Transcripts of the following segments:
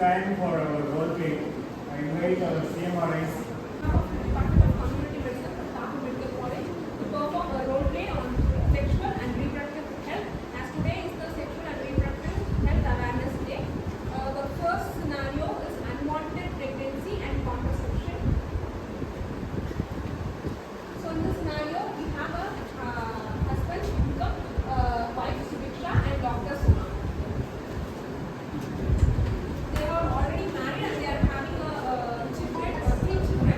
time for our role play. I invite our CMRIs. Department of Community Medicine from Thakur Medical College to perform a role play on sexual and reproductive health. As today is the Sexual and Reproductive Health Awareness Day. The first scenario is unwanted pregnancy and contraception. So in this scenario, we have a husband, Yukam, wife Subiksha, and Dr. Suma. They are already married and they are having three children.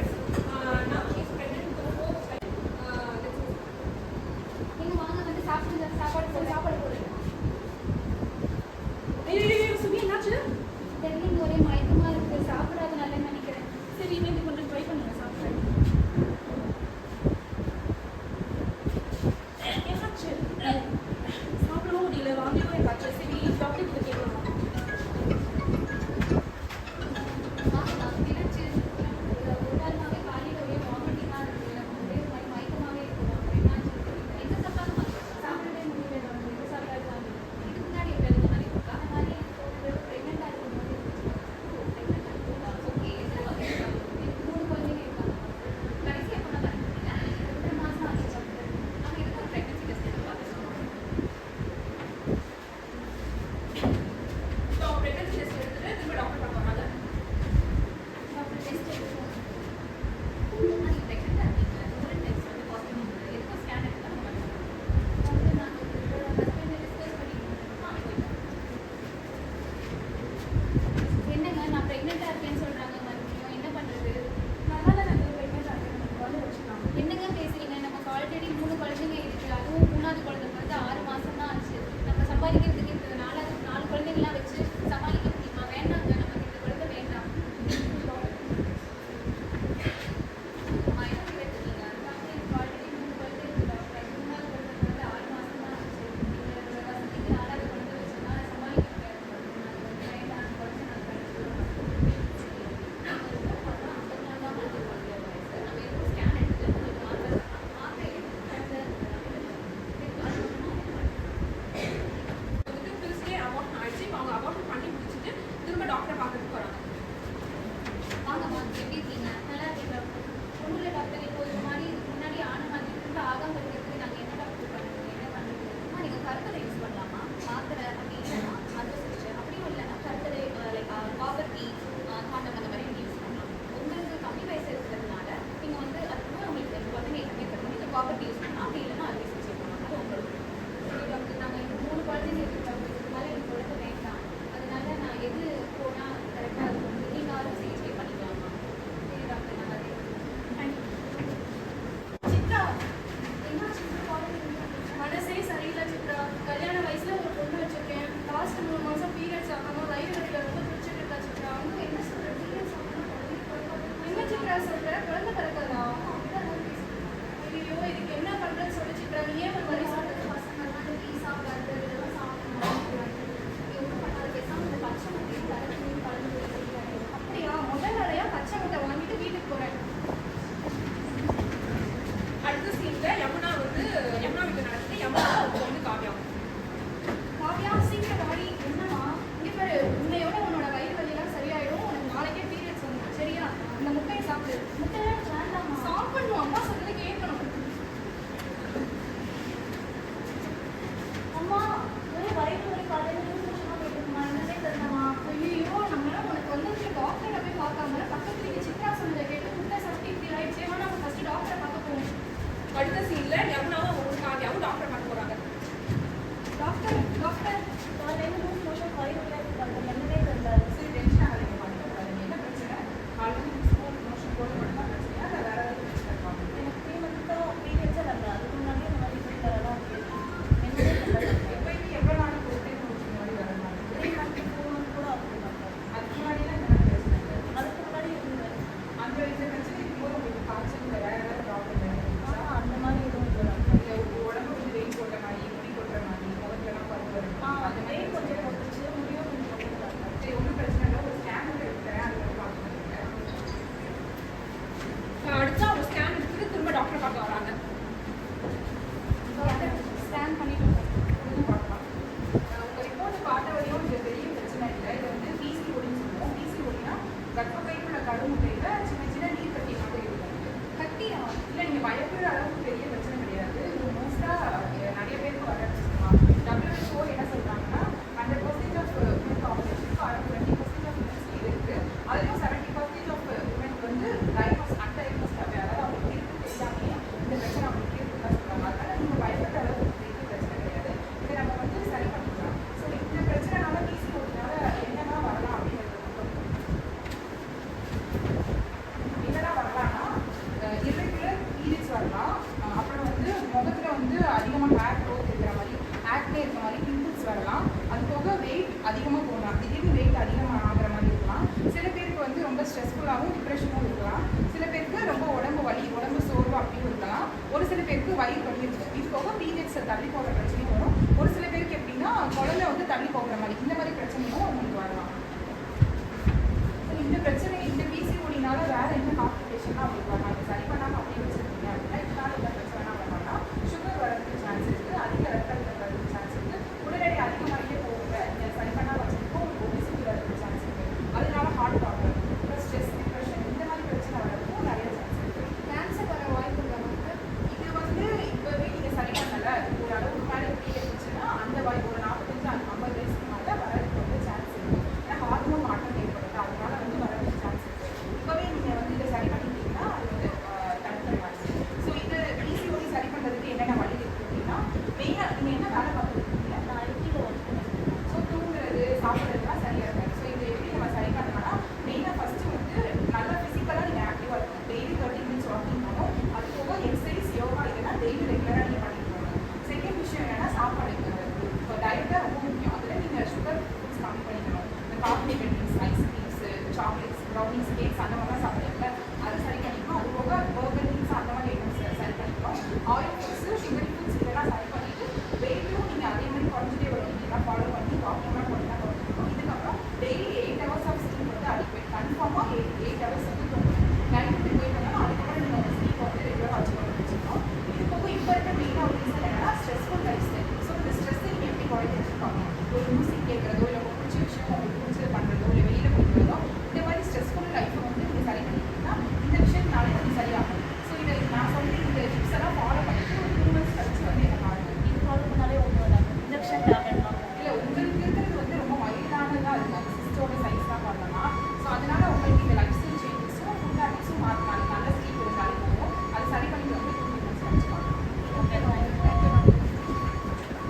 பிடிச்சது பண்ணுறதோ இல்லை வெளியில் போகிறதோ இந்த மாதிரி stressful லைஃப்பை வந்து நீங்கள் சரி பண்ணிட்டீங்கன்னா இந்த விஷயத்தினாலே அது சரியாகும். ஸோ இதை நான் சொல்லி இந்த டிப்ஸ் எல்லாம் ஃபாலோ பண்ணிட்டு ஒரு 2 months கழிச்சு வந்து எனக்கு ஆகும். இது ஃபாலோ பண்ணாலே ஒன்றும் இல்லை, இன்ஜெக்ஷன் டேப்லெட்லாம் இல்லை உங்களுக்கு இருக்கிறது வந்து ரொம்ப மைல்டானதாக இருக்கும், அந்த சிஸ்டோட சைஸ் தான் பண்ணலாம். ஸோ அதனால உங்களுக்கு இந்த லைஃப் ஸ்டைல் சேஞ்சஸும் ஃபுட் ஹேபிட்ஸும் மாற்றினாலும் நல்ல ஸ்லீப் இருந்தாலே போகும். அது சரி பண்ணிட்டு வந்து 2 months கழிச்சு பார்க்கலாம்.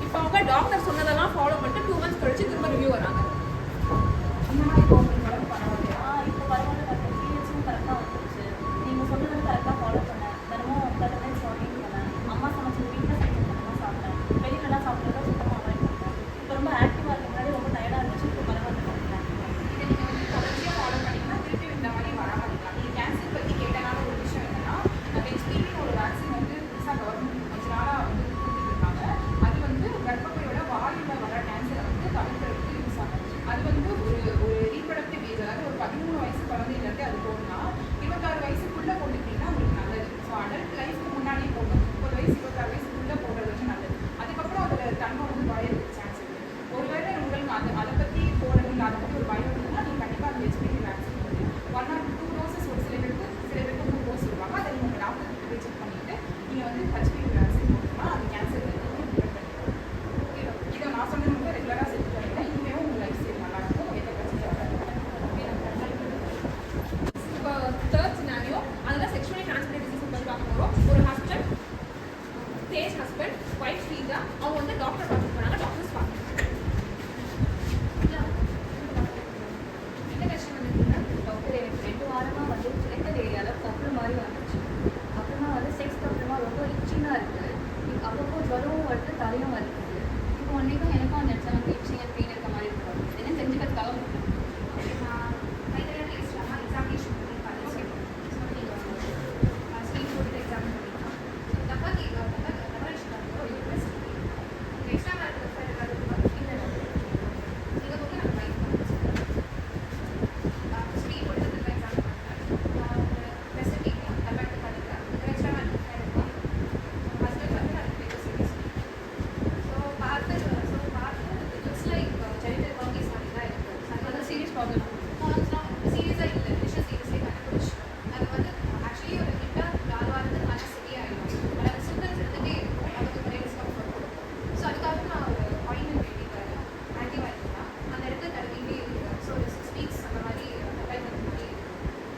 இப்போ அவங்க டாக்டர் சொன்னதெல்லாம் ஃபாலோ பண்ணிட்டு 2 months கழிச்சு திரும்ப ரிவ்யூ வராங்க. இந்த மாதிரி இப்போ உங்களுக்கு உடம்பு பரவாயில்லையா? இப்போ பரவாயில்ல டாக்டர், பீரியட்ஸும் கரெக்டாக வந்துருச்சு. நீங்கள் சொன்னது கரெக்டாக ஃபாலோ பண்ணேன். தினமும் 30 minutes வாக்கிங் பண்ணேன். அம்மா சமைச்சது வீட்டில் சமைச்சது மட்டும் சாப்பிட்டேன். வெளியிலலாம் சாப்பிட்றத சுத்தமாக அவாய்ட் பண்ணேன். இப்போ ரொம்ப ஆக்டிவாக இருக்க முன்னாடி ரொம்ப டயர்டாக இருந்துச்சு, இப்போ பரவாயில்ல டாக்டர். இதை நீங்கள் வந்து தொடர்ச்சியாக ஃபாலோ பண்ணிங்கன்னா திருப்பி இந்த மாதிரி வராமல் இருக்கலாம். நீங்கள் கேன்சர் பற்றி கேட்டனால ஒரு விஷயம் என்னன்னா, ஹெச்பிவி ஒரு வேக்சின் வந்து புதுசாக கவர்மெண்ட் கொஞ்ச நாளாக வந்து கொடுத்துருக்காங்க. அது வந்து கர்ப்பப்பையோட வாயுவில் வர கேன்சரை வந்து தவிர்க்கிறதுக்கு யூஸ் ஆகும். அது வந்து ஒரு ரீப்ரொடக்டிவ் ஏஜ், அதாவது ஒரு 13 வயசு குழந்தையிலேருந்து அது போடலாம். 26 வயசுக்குள்ளே போட்டுக்கிட்டிங்கன்னா உங்களுக்கு நல்லது. ஸோ அடல்ட் லைஃப்க்கு முன்னாடியே போடணும். 30 வயசு 26 வயசுக்குள்ளே போடுறது வந்து நல்லது. அதுக்கப்புறம் அதில் தன்மை வந்து குறையிறதுக்கு சான்ஸ் இருக்குது. ஒருவேளை உங்களுக்கு அதை பற்றி போடணும் இல்லை அதை பற்றி ஒரு பயம் இருக்குன்னா நீங்கள் கண்டிப்பாக அந்த ஹெச்பிவி வேக்சின் வந்து 1 or 2 doses ஒரு சில பேருக்கு 2 டோஸ் சொல்லுவாங்க. அதை நீங்கள் உங்கள் டாக்டர் கிட்ட போய் செக் பண்ணிவிட்டு நீங்கள் வந்து ஹெச்பிவி வேக்சின் போட்டோம்னா அது கேன்சர் இதை நான் சொன்னது வந்து ரெகுலராக செஞ்சு வரீங்க. இனிமேல் உங்கள் லைஃப் ஸ்டைல் நல்லாயிருக்கும், எந்த பிரச்சனையும் வராது. இப்போ தேர்ட் சினாரியோ அதில் செக்ஷுவலி டிரான்ஸ்மிட்டட் டிசீஸ் பற்றி பார்க்க போகிறோம். ஒரு husband, Tej husband, wife Sreeja, அவங்க வந்து டாக்டர் பார்த்துட்டு போனாங்க. டாக்டர்ஸ் பார்த்து என்ன கஷ்டம் வந்துருக்குன்னா, டாக்டர் எனக்கு 2 வாரமாக வந்து கிளைக்கல் ஏரியாவில் பப்புள் மாதிரி வந்துச்சு. அப்புறமா வந்து செக்ஸ் அப்புறமா ரொம்ப இச்சிங்காக இருக்குது. அப்பப்போ ஜுரமும் வருது, தலையும் வருது. இப்போ 1 வீக்கும் எனக்கும் அந்த இடத்துல வந்து இச்சிங் அண்ட் பெயின் இருக்க மாதிரி இருக்கும். என்ன தெரிஞ்சுக்கிறதுக்காக முடியும். கைதெல்லாம் டேஸ்ட்லாமா எக்ஸாமினேஷன் பண்ணி பார்த்து ஸோ நீங்கள் ஸ்லீப் போட்டு எக்ஸாம் பண்ணிக்கலாம். ஸோ தப்பாக எக்ஸ்ட்ரா ஃபைல் ஏதாவது இல்லை நீங்கள் போட்டு நம்ம லைஃப் ஸ்லீப் போட்டு எக்ஸாம் பண்ணுறேன். பெஸ்ட் கேட்கலாம் அஃபெக்ட் பண்ணிக்கலாம். எக்ஸ்ட்ரா ஹஸ்பண்ட் வந்து நான் சீரியஸ் ஸோ பார்த்து லுக்ஸ் லைக் ஜெனிட்டல் பர்கீஸ் மாதிரி தான் இருக்குது. அது சீரியஸ் ப்ராப்ளம். சீரியஸாக இல்லை, விஷயம் சீரியஸாக கண்டுபிடிச்சு அது வந்து ஆக்சுவலி ஒரு கிட்ட 4 வாரத்துக்கு நல்லா சரியாயிடும். பட் அது சிம்டம்ஸ் இருந்துகிட்டே இருக்கும், அதுக்கு நிறைய டிஸ்கம்ஃபர்ட் கொடுக்கும். ஸோ அதுக்காக நான் ஒரு ஆயின்மெண்ட் எழுதிக்கிறேன், ஆன்டிபயோட்டிக் தான். அந்த இடத்துல தடவிட்டே இருக்கிறேன். ஸோ ஒரு 6 weeks அந்த மாதிரி அப்ளை பண்ணுற மாதிரி இருக்கும்.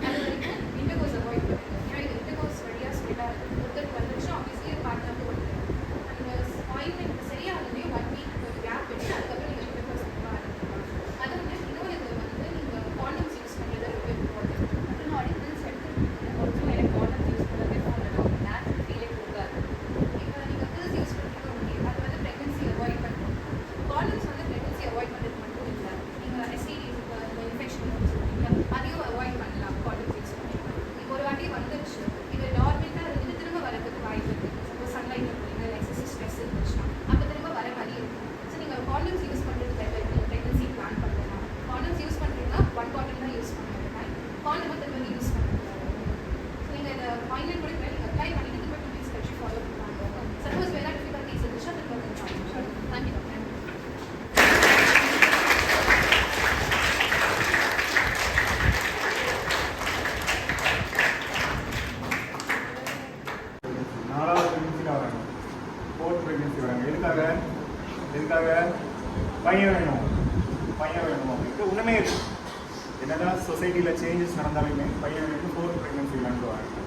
அது வரைக்கும் இன்டர்கோர்ஸ் அவாய்ட் பண்ணுங்க. ஏன்னா இது இன்டர்கோர்ஸ் வழியாக ஸ்ப்ரெட்டாக இருக்குது. ஒருத்தருக்கு வந்துருச்சு ஆப்வியஸ்லி பார்ட்னருக்கு வருது. அந்த ஆயின்மெண்ட் சரியாகவே 1 week ஒரு கேப் விட்டு அதுக்கப்புறம் நீங்கள் இன்டர்கோர்ஸ் ஆரம்பிக்கலாம். அது வந்து இன்னொரு இது வந்து நீங்கள் காண்டம்ஸ் யூஸ் பண்ணுறது ரொம்ப இம்பார்ட்டன்ட். அப்புறம் நான் அடிக்கடி எடுத்துருக்கேன். ஒருத்தரும் எனக்கு காண்டம்ஸ் யூஸ் பண்ணுறதே போகல. நேச்சுரல் ஃபீலே கொடுக்காது. இப்போ நீங்கள் பில்ஸ் யூஸ் பண்ணுறீங்க, ஓகே, அது வந்து ப்ரெக்னன்சி அவாய்ட் பண்ணுறோம். காண்டம்ஸ் வந்து ப்ரெக்னன்சி அவாய்ட் பண்ணுறது மட்டும் இல்லை, நீங்கள் எஸ்டிடிஸ் இந்த இன்ஃபெக்ஷன் சொல்லுவீங்க அதையும் அவாய்ட் பண்ணலாம் காண்டம்ஸ் யூஸ் பண்ணிக்கலாம். இப்போ ஒரு வாட்டி வந்துருச்சு, இது நார்மலாக இருந்துட்டு திரும்ப வரதுக்கு வாய்ப்பு இருக்குது. சப்போஸ் சன்லைட்டில் போகிறீங்க, இல்லை எக்ஸசிவ் ஸ்ட்ரெஸ் இருந்துச்சுன்னா அப்போ திரும்ப வர மாதிரி இருக்கும். ஸோ நீங்கள் காண்டம்ஸ் யூஸ் பண்ணுறது பெட்டர். நீங்கள் ப்ரெக்னன்சி பிளான் பண்ணலாம். காண்டம்ஸ் யூஸ் பண்ணுறீங்கன்னா 1 bottle தான் யூஸ் பண்ணுறேன். காண்டமை திரும்ப யூஸ் பண்ணுறது. ஸோ நீங்கள் இந்த ஆயின்மெண்ட் கொடுக்குறேன், நீங்கள் அப்ளை பண்ணிட்டு திரும்ப 2 weeks கழிச்சு ஃபாலோ பண்ணுவாங்க. சப்போஸ் வேறு டிஃபிகல்ட்டிஸ் இருந்துச்சுன்னா திரும்ப பண்ணுவாங்க. Thank you doctor. நாலாவது ப்ரெக்னென்சியில் வராங்க, 4th ப்ரெக்னென்சி வராங்க. எதுக்காக பையன் வேணும் அப்படின்ட்டு ஒன்றுமே இருக்கு. என்னதான் சொசைட்டியில் சேஞ்சஸ் நடந்தாலுமே பையன் வேணும் 4th ப்ரெக்னென்சி விளாண்டு வராங்க.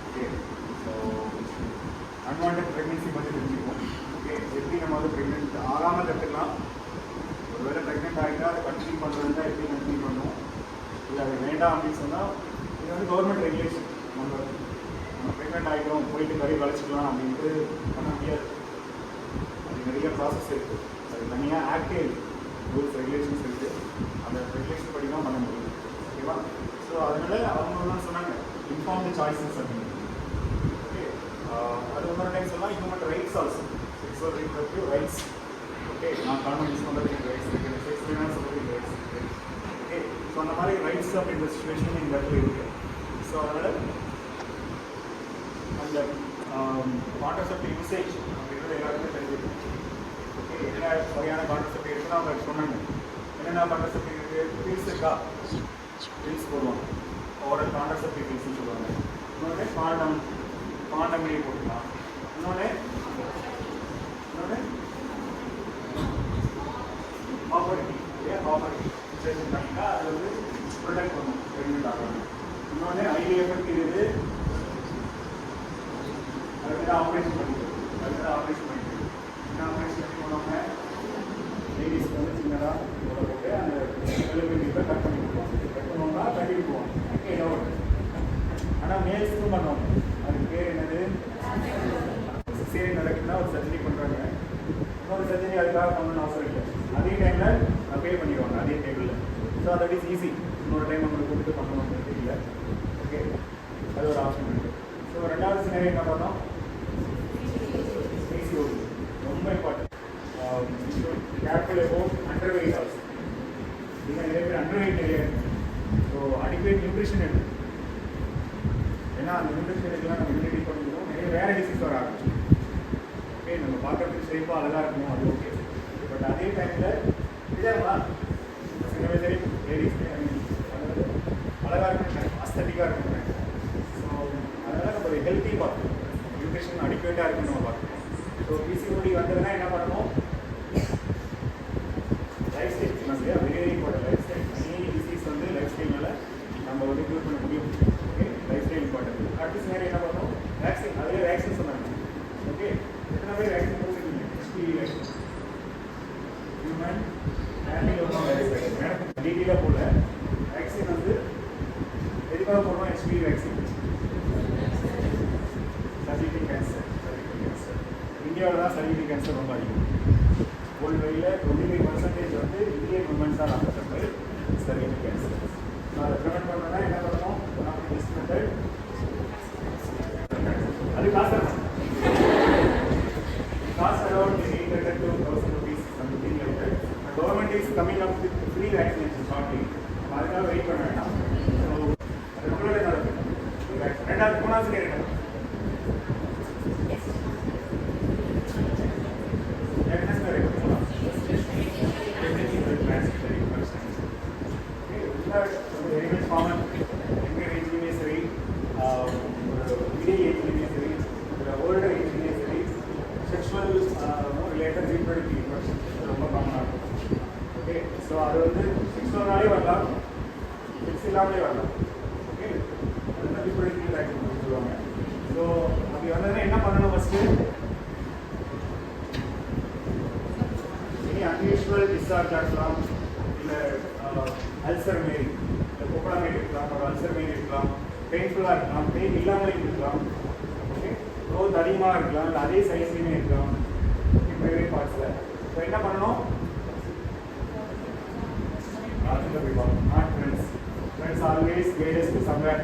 ஓகே, ஸோ அன்வான்ட் ப்ரெக்னென்சி பற்றி தெரிஞ்சுக்குவோம். ஓகே, எப்படி நம்ம வந்து ப்ரெக்னென்ட் ஆகாமல் கற்றுக்கலாம். ஒருவேளை ப்ரெக்னென்ட் ஆகிட்டா அதை கண்டினியூ பண்ணுறதுனா எப்படி கண்டினியூ பண்ணணும், இல்லை அது வேண்டாம் அப்படின்னு சொன்னால் இது வந்து கவர்மெண்ட் ரெகுலேஷன். நம்ம ப்ரெக்னென்ட் ஆகிட்டோம் போயிட்டு கறி வளைச்சிக்கலாம் அப்படின்ட்டு பண்ண முடியாது. அது நிறைய ப்ராசஸ் இருக்குது. அது தனியாக ஆக்டே ரூல்ஸ் ரெகுலேஷன்ஸ் இருக்குது. அந்த ரெகுலேஷன் படி தான் பண்ண முடியும். ஓகேவா? ஸோ அதனால் அவங்க தான் சொன்னாங்க இன்ஃபார்ம்டு சாய்ஸஸ் அப்படின்னு. ஓகே, அது இன்னொரு டைம் சொல்லலாம் human rights also, sexual reproductive rights. Okay, நான் காரணம் யூஸ் பண்ணுறதுக்கு ரைட்ஸ் இருக்குது, செக்ஸ் வேணாலும் சொல்கிறதுக்கு ரைட்ஸ் இருக்குது. ஓகே, ஸோ அந்த மாதிரி ரைட்ஸ் அப்படின்ற சுச்சுவேஷன் இந்த இடத்துல இருக்குது. ஸோ அதனால் அந்த கான்ட்ரசெப்டிவ் யூசேஜ் அப்படின்றது எல்லாருக்குமே தெரிஞ்சிருக்கு. ஓகே, என்ன வகையான கான்ட்ரசெப்டிவ் இருக்குன்னு அவங்க சொன்னாங்க. என்னென்ன கான்ட்ரசெப்டிவ் இருக்குது பில்ஸ் இருக்கா, பில்ஸ் போடுவாங்க, ஓரல் கான்ட்ரசெப்டிவ் பில்ஸ்னு சொல்லுவாங்க. இன்னொன்று காண்டம்லேயே போட்டுக்கலாம். இன்னொன்று ஆப்பர்டி சிச்சுவேஷன் பண்ணிங்கன்னா அது வந்து ப்ரொடெக்ட் பண்ணும், ப்ரெக்னென்ட் ஆகணும். இன்னொன்று ஐவிஎஃப் இருக்குது, அதுக்கு ஆப்ரேஷன் பண்ணிக்கிறது. என்ன ஆப்ரேஷன் பண்ணி போனோம்னா லேடிஸ்க்கு வந்து சின்னதாக போட போட்டு அந்த எலும்பு கட் பண்ணி விடுவாங்க. கட் பண்ணோம்னா கட்டி விடுவாங்க. ஏதோ ஒன்று. ஆனால் மேல்ஸுக்கும் பண்ணுவாங்க. அதுக்கு பேர் என்னது, சிசேரியன் நடக்குதுன்னா ஒரு சர்ஜரி பண்ணுறாங்க. இன்னொரு சர்ஜரி அதுக்காக பண்ணணும்னு அவசரம் இல்லை. அதே டைமில் பே பண்ணிடுவாங்க அதே டேபிளில். So that is easy. இன்னொரு டைம் உங்களுக்கு கொடுத்து பண்ணணும்னு இல்லை. ஓகே, அது ஒரு ஆப்ஷன் இருக்குது. ஸோ ரெண்டாவது சினாரியோ என்ன பண்ணோம், பிசிஓடி. ரொம்ப important. Careful about underweight also. நீங்கள் நிறைய பேர் அண்டர்வெயிட் நிறைய இருக்குது. ஸோ அடிக்குவேட் நியூட்ரிஷன் எடுக்கும். ஏன்னா அந்த நியூட்ரிஷன் எடுக்கலாம் நம்ம இம்யூனிட்டி பண்ணிக்கணும். நிறைய வேறு டிசீஸ் வர ஆரம்பிச்சு. ஓகே, நம்ம பார்க்கறதுக்கு ஷேப்பாக அழகாக இருக்கணும், அது ஓகே. பட் அதே டைமில் இதாக சின்ன சரி லேடிஸ் அழகாக இருக்கணும், அஸ்தட்டிக்காக இருக்கணும். ஸோ அதனால் நம்ம ஒரு ஹெல்த்தி பார்க்கணும், நியூட்ரிஷன் அடிக்குவேட்டாக இருக்குன்னு நம்ம பார்க்கணும். ஸோ பிசிஓடி வந்ததுன்னா என்ன பண்ணணும், லைஃப் ஸ்டைல் இல்லையா, very important. Life style many disease வந்து லைஃப் ஸ்டைல்னால நம்ம வந்து க்யூர் பண்ண முடியும். Okay, life style important. அடுத்த நேரம் என்ன பண்ணணும், வேக்சின். அதே வேக்சின் சொன்னாங்க. ஓகே, எத்தனை பேர் வேக்சின் போட்டுருக்கீங்க? HPV வேக்சின், ஹியூமன் ஆன்டிலோமா வைரஸ் வேக்சின். மேடம் டீட்டெயிலாக போல வேக்சின் வந்து எதுக்காக போடணும்? HPV vaccine, surgical cancer. இந்தியாவில் தான் சர்ஜிக்கல் கேன்சர் ரொம்ப அதிகம். வேர்ல்டு வைடில் 25% வந்து Indian womens are affected by surgical cancer. So அதை ப்ரிவென்ட் பண்ணணும்னா என்ன பண்ணணும்? One of the best method, அது காசு around 800 to 1000 rupees something like that. The government is coming up with free vaccination shortly. அதுக்காக வெயிட் பண்ண வேண்டாம். ஸோ அது நம்மளோட நடக்கும். ரெண்டாவது மூணாவது என்ன very much common. Younger age में सही, middle age में सही, older age में सही, sexual related reproductive infection ரொம்ப common ஆகும். Okay, so அது வந்து sexualனாலே வரலாம், sex இல்லாமலே வரலாம். Okay, அதுதான் reproductive infection சொல்லுவாங்க. ஸோ அப்படி வந்ததுன்னா என்ன பண்ணணும்? ஃபர்ஸ்ட் any unusual discharge இருக்கலாம், இல்லை அல்சர் மாரி, கொப்பளா மாரி இருக்கலாம், ஒரு அல்சர் மாரி இருக்கலாம், பெயின்ஃபுல்லாக இருக்கலாம், பெயின் இல்லாமலே இருக்கலாம். ஓகே, க்ரோத் அதிகமாக இருக்கலாம், இல்லை அதே சைஸ்லேயுமே இருக்கலாம் ப்ரைவேட் பார்ட்ஸில். ஸோ என்ன பண்ணணும்? டாக்டர் போய் பார்க்கணும். Not friends. Friends always guide us to somewhere.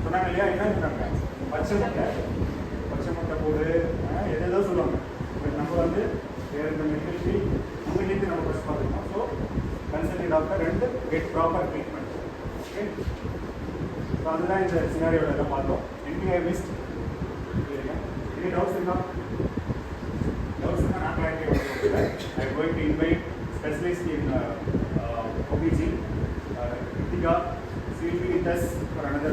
சொன்னாங்க இல்லையா, என்ன சொன்னாங்க? பச்சை முட்டை போடு, எதோ சொல்லுவாங்க. பட் நம்ம வந்து வேறு இந்த மெடிக்கல் ஃபீல்ட் உங்கள்கிட்ட நம்ம ஃபஸ்ட் பார்த்துக்கணும். So consult doctor and get proper treatment. Okay, so அதுதான் இந்த சினாரியோவில் எல்லாம் பார்த்தோம். என்டிஐ மிஸ்ட் எனி டவுட்ஸ் இருக்கா? டவுட்ஸ் இருந்தால் நான் கிளாரிஃபை பண்ணுறேன். I going to invite specialist in OBG, Kritika. She will be with us for another